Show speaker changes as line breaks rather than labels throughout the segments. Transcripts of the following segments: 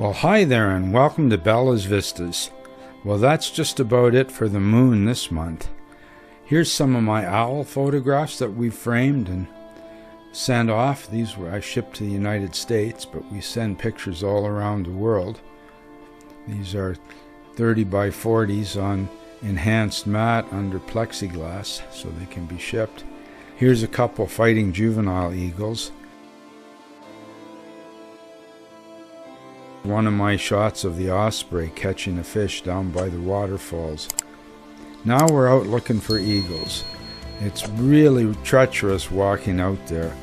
Well, hi there and welcome to Bella's Vistas. Well, that's just about it for the moon this month. Here's some of my owl photographs that we framed and sent off. These were I shipped to the United States, but we send pictures all around the world. These are 30 by 40s on enhanced mat under plexiglass so they can be shipped. Here's a couple fighting juvenile eagles. One of my shots of the osprey catching a fish down by the waterfalls. Now we're out looking for eagles. It's really treacherous walking out there.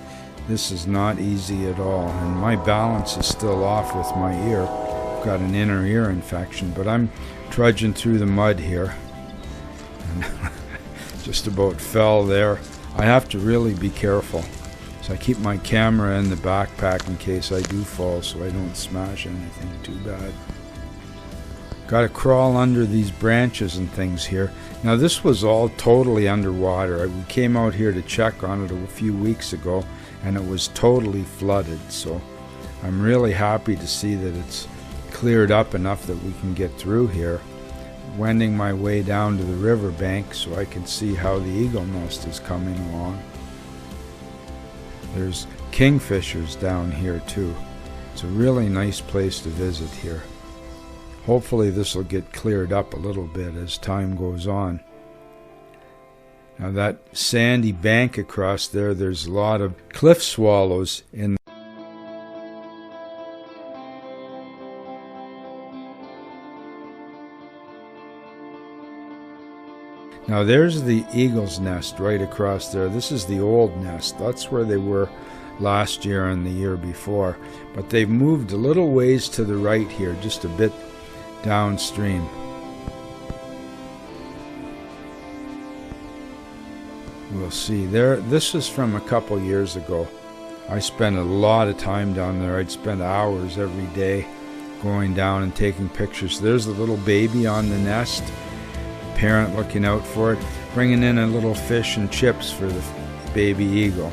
This is not easy at all, and my balance is still off with my ear. I've got an inner ear infection, but I'm trudging through the mud here. And just about fell there. I have to really be careful. So I keep my camera in the backpack in case I do fall so I don't smash anything too bad. Got to crawl under these branches and things here. Now this was all totally underwater. We came out here to check on it a few weeks ago and it was totally flooded. So I'm really happy to see that it's cleared up enough that we can get through here. Wending my way down to the riverbank so I can see how the eagle nest is coming along. There's kingfishers down here too. It's a really nice place to visit here. Hopefully this will get cleared up a little bit as time goes on. Now that sandy bank across there, there's a lot of cliff swallows in. Now there's the eagle's nest right across there. This is the old nest. That's where they were last year and the year before. But they've moved a little ways to the right here, just a bit downstream. We'll see. This is from a couple years ago. I spent a lot of time down there. I'd spend hours every day going down and taking pictures. There's the little baby on the nest. Parent looking out for it, bringing in a little fish and chips for the baby eagle.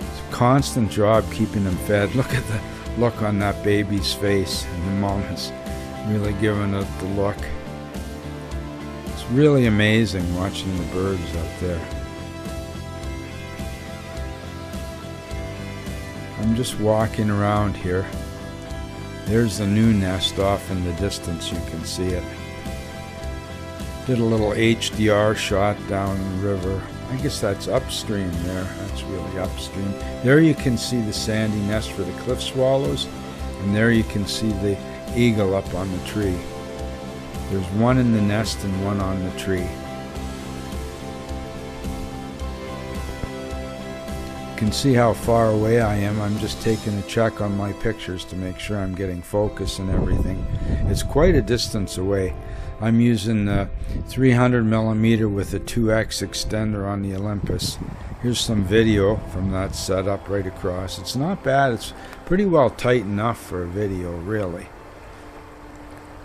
It's a constant job keeping them fed. Look at the look on that baby's face, and the mom is really giving it the look. It's really amazing watching the birds out there. I'm just walking around here. There's the new nest off in the distance, you can see it. Did a little HDR shot down the river. I guess that's upstream there. That's really upstream. There you can see the sandy nest for the cliff swallows, and there you can see the eagle up on the tree. There's one in the nest and one on the tree. You can see how far away I am. I'm just taking a check on my pictures to make sure I'm getting focus and everything. It's quite a distance away. I'm using the 300mm with a 2x extender on the Olympus. Here's some video from that setup right across. It's not bad. It's pretty well tight enough for a video, really.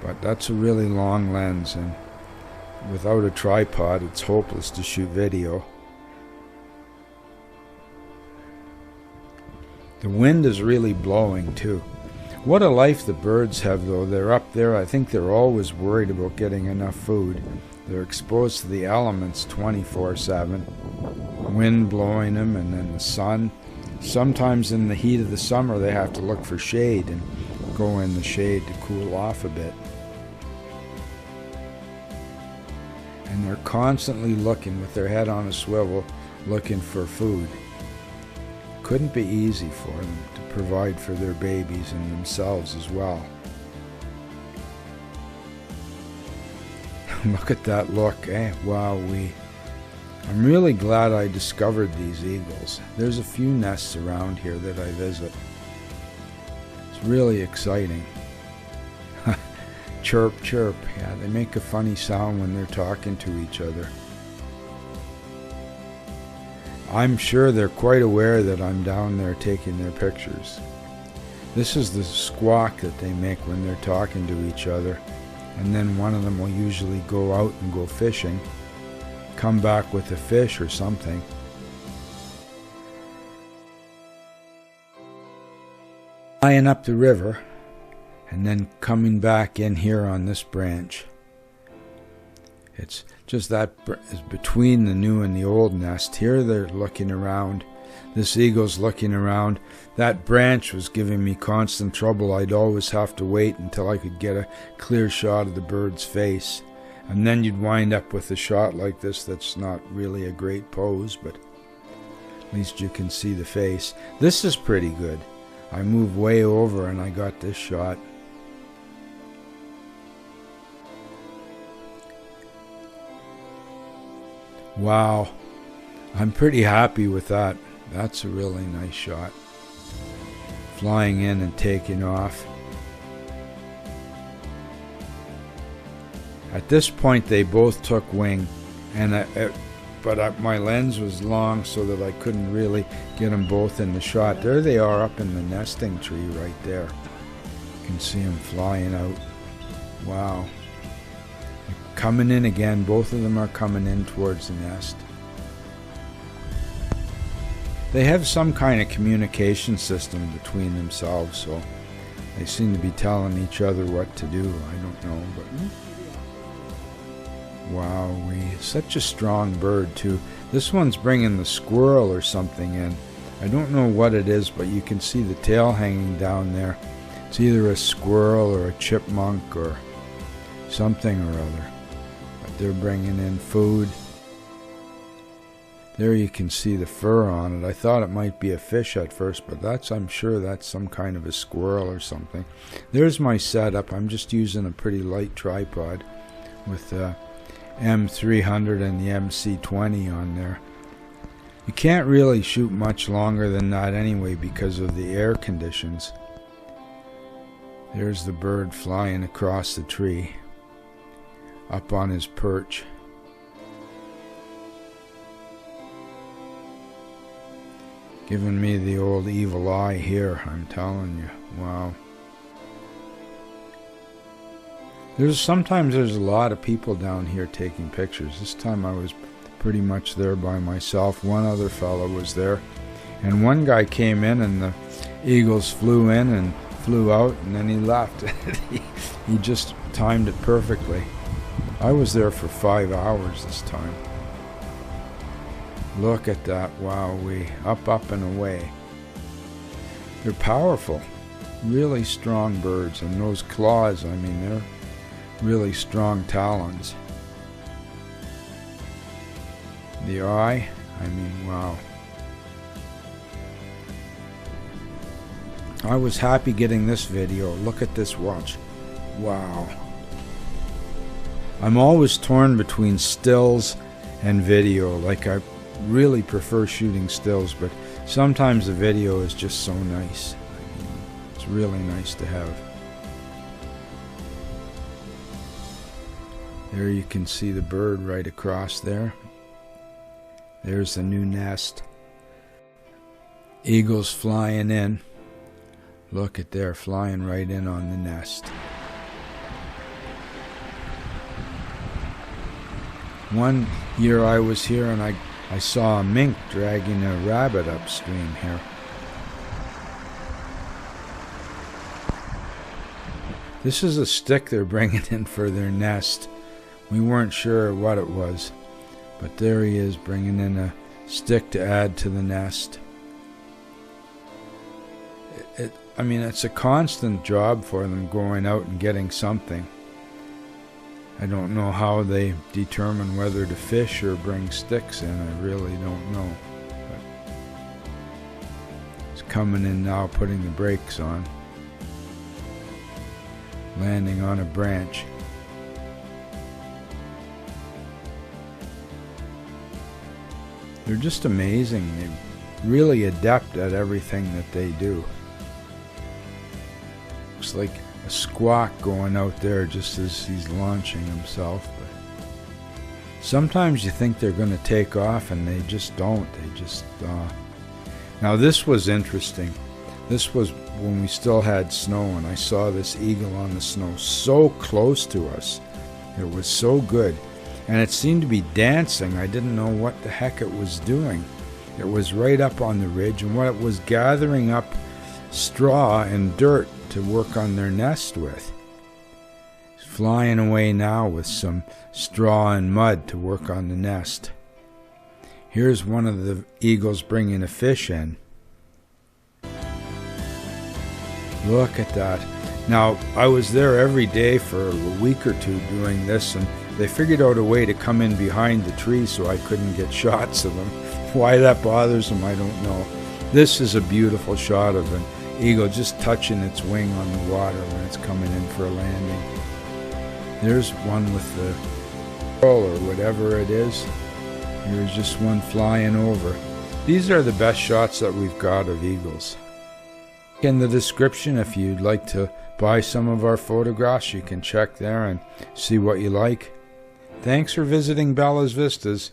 But that's a really long lens, and without a tripod, it's hopeless to shoot video. The wind is really blowing too. What a life the birds have, though. They're up there. I think they're always worried about getting enough food. They're exposed to the elements 24/7. Wind blowing them, and then the sun. Sometimes in the heat of the summer they have to look for shade and go in the shade to cool off a bit. And they're constantly looking with their head on a swivel, looking for food. Couldn't be easy for them to provide for their babies and themselves as well. Look at that look, eh? Wowee. I'm really glad I discovered these eagles. There's a few nests around here that I visit. It's really exciting. Chirp, chirp. Yeah, they make a funny sound when they're talking to each other. I'm sure they're quite aware that I'm down there taking their pictures. This is the squawk that they make when they're talking to each other, and then one of them will usually go out and go fishing, come back with a fish or something. Flying up the river, and then coming back in here on this branch. It's just that is between the new and the old nest. Here they're looking around. This eagle's looking around. That branch was giving me constant trouble. I'd always have to wait until I could get a clear shot of the bird's face. And then you'd wind up with a shot like this that's not really a great pose, but at least you can see the face. This is pretty good. I moved way over and I got this shot. Wow, I'm pretty happy with that. That's a really nice shot. Flying in and taking off. At this point they both took wing, and my lens was long so that I couldn't really get them both in the shot. There they are up in the nesting tree right there. You can see them flying out. Wow. Coming in again. Both of them are coming in towards the nest. They have some kind of communication system between themselves, so they seem to be telling each other what to do. I don't know, but wow, such a strong bird too. This one's bringing the squirrel or something in. I don't know what it is, but you can see the tail hanging down there. It's either a squirrel or a chipmunk or something or other. But they're bringing in food. There you can see the fur on it. I thought it might be a fish at first, but I'm sure that's some kind of a squirrel or something. There's my setup. I'm just using a pretty light tripod with M.300 and the MC20 on there. You can't really shoot much longer than that anyway because of the air conditions. There's the bird flying across the tree, up on his perch. Giving me the old evil eye here, I'm telling you. Wow. Sometimes there's a lot of people down here taking pictures. This time I was pretty much there by myself. One other fellow was there. And one guy came in and the eagles flew in and flew out and then he left. He just timed it perfectly. I was there for 5 hours this time. Look at that, wowee, up and away. They're powerful, really strong birds, and those claws, I mean, they're really strong talons. The eye, I mean, wow. I was happy getting this video. Look at this watch. Wow. I'm always torn between stills and video. Like, I really prefer shooting stills, but sometimes the video is just so nice. I mean, it's really nice to have. There you can see the bird right across there. There's the new nest. Eagles flying in. Look at there, flying right in on the nest. One year I was here and I saw a mink dragging a rabbit upstream here. This is a stick they're bringing in for their nest. We weren't sure what it was, but there he is bringing in a stick to add to the nest. I mean, it's a constant job for them going out and getting something. I don't know how they determine whether to fish or bring sticks in. I really don't know. But it's coming in now, putting the brakes on. Landing on a branch. They're just amazing. They're really adept at everything that they do. Looks like a squawk going out there just as he's launching himself. But sometimes you think they're going to take off and they just don't. They just Now this was interesting. This was when we still had snow and I saw this eagle on the snow so close to us. It was so good. And it seemed to be dancing. I didn't know what the heck it was doing. It was right up on the ridge, and what it was gathering up straw and dirt to work on their nest with. He's flying away now with some straw and mud to work on the nest. Here's one of the eagles bringing a fish in. Look at that. Now, I was there every day for a week or two doing this, and they figured out a way to come in behind the tree so I couldn't get shots of them. Why that bothers them, I don't know. This is a beautiful shot of an eagle just touching its wing on the water when it's coming in for a landing. There's one with the pearl or whatever it is. Here's just one flying over. These are the best shots that we've got of eagles. In the description, if you'd like to buy some of our photographs, you can check there and see what you like. Thanks for visiting Bella's Vistas.